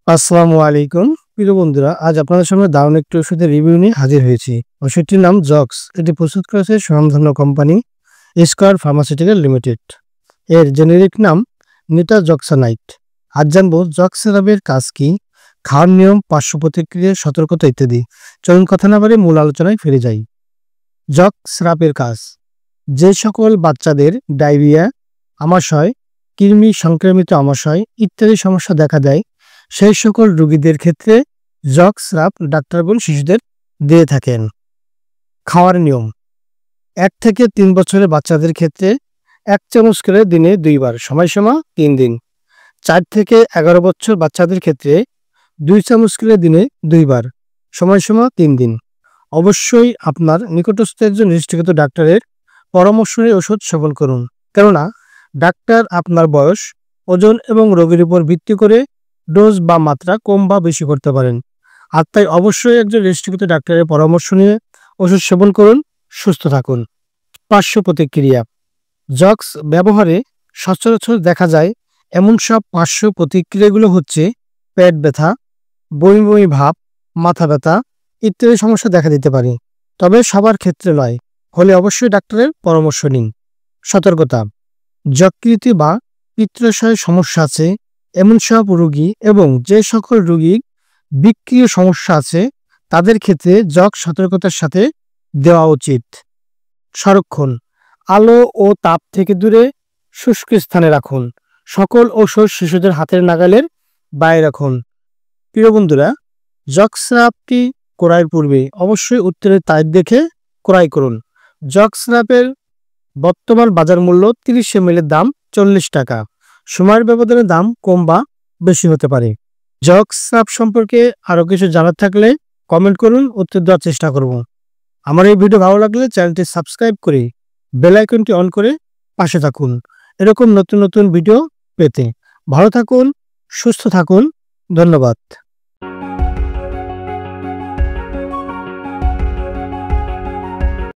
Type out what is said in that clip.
আসসালামু আলাইকুম প্রিয় বন্ধুরা, আজ আপনাদের সামনে দারুণ একটি ওষুধের রিভিউ নিয়ে হাজির হয়েছি। ওষুধটির নাম জক্স। এটি প্রস্তুত করেছে স্বনামধন্য কোম্পানি স্কয়ার ফার্মাসিউটিক্যাল লিমিটেড। এর জেনেরিক নাম নিটাজক্সানাইট। আজ জানবো জক্স সিরাপের কাজ কি, খাওয়ার নিয়ম, পার্শ্ব প্রতিক্রিয়া, সতর্কতা ইত্যাদি। চলুন কথা না বাড়িয়ে মূল আলোচনায় ফিরে যাই। জক্স সিরাপের কাজ: যে সকল বাচ্চাদের ডায়রিয়া, আমাশয়, কৃমি সংক্রমিত আমাশয় ইত্যাদি সমস্যা দেখা দেয়, সেই সকল রোগীদের ক্ষেত্রে জক্স সিরাপ ডাক্তারগণ শিশুদের দিয়ে থাকেন। খাওয়ার নিয়ম: 1 থেকে 3 বছরের বাচ্চাদের ক্ষেত্রে 1 চামচ করে দিনে 2 বার, সময়সীমা 3 দিন। 4 থেকে 11 বছর বাচ্চাদের ক্ষেত্রে 2 চামচ করে দিনে 2 বার, সময়সীমা 3 দিন। অবশ্যই আপনার নিকটস্থ একজন রেজিস্ট্রিকৃত ডাক্তারের পরামর্শ নিয়ে ওষুধ সেবন করুন, কেননা ডাক্তার আপনার বয়স, ওজন এবং রোগের উপর ভিত্তি করে ডোজ বা মাত্রা কম বা বেশি করতে পারেন। আর তাই অবশ্যই একজন রেজিস্ট্রিকৃত ডাক্তারের পরামর্শ নিয়ে ওষুধ সেবন করুন, সুস্থ থাকুন। পার্শ্ব প্রতিক্রিয়া: জক্স ব্যবহারে সচরাচর দেখা যায় এমন সব পার্শ্ব প্রতিক্রিয়াগুলো হচ্ছে পেট ব্যথা, বমি বমি ভাব, মাথা ব্যথা ইত্যাদি সমস্যা দেখা দিতে পারে, তবে সবার ক্ষেত্রে নয়। হলে অবশ্যই ডাক্তারের পরামর্শ নিন। সতর্কতা: যকৃতি বা পিত্তাশয়ের সমস্যা আছে এমন সব রোগী এবং যে সকল রোগীর বিক্রিয় সমস্যা আছে তাদের ক্ষেত্রে জক্স সতর্কতার সাথে দেওয়া উচিত। সংরক্ষণ: আলো ও তাপ থেকে দূরে শুষ্ক স্থানে রাখুন। সকল ওষুধ শিশুদের হাতের নাগালের বাইরে রাখুন। প্রিয় বন্ধুরা, জক্স সিরাপটি ক্রয়ের পূর্বে অবশ্যই উত্তরের তারিখ দেখে ক্রয় করুন। জক্স সিরাপের বর্তমান বাজার মূল্য 30 ml এর দাম 40 টাকা। সময়ের ব্যবধানে দাম কম বা বেশি হতে পারে। জক্স সিরাপ সম্পর্কে আরও কিছু জানার থাকলে কমেন্ট করুন, উত্তর দেওয়ার চেষ্টা করব। আমার এই ভিডিও ভালো লাগলে চ্যানেলটি সাবস্ক্রাইব করে বেল আইকনটি অন করে পাশে থাকুন এরকম নতুন নতুন ভিডিও পেতে। ভালো থাকুন, সুস্থ থাকুন। ধন্যবাদ।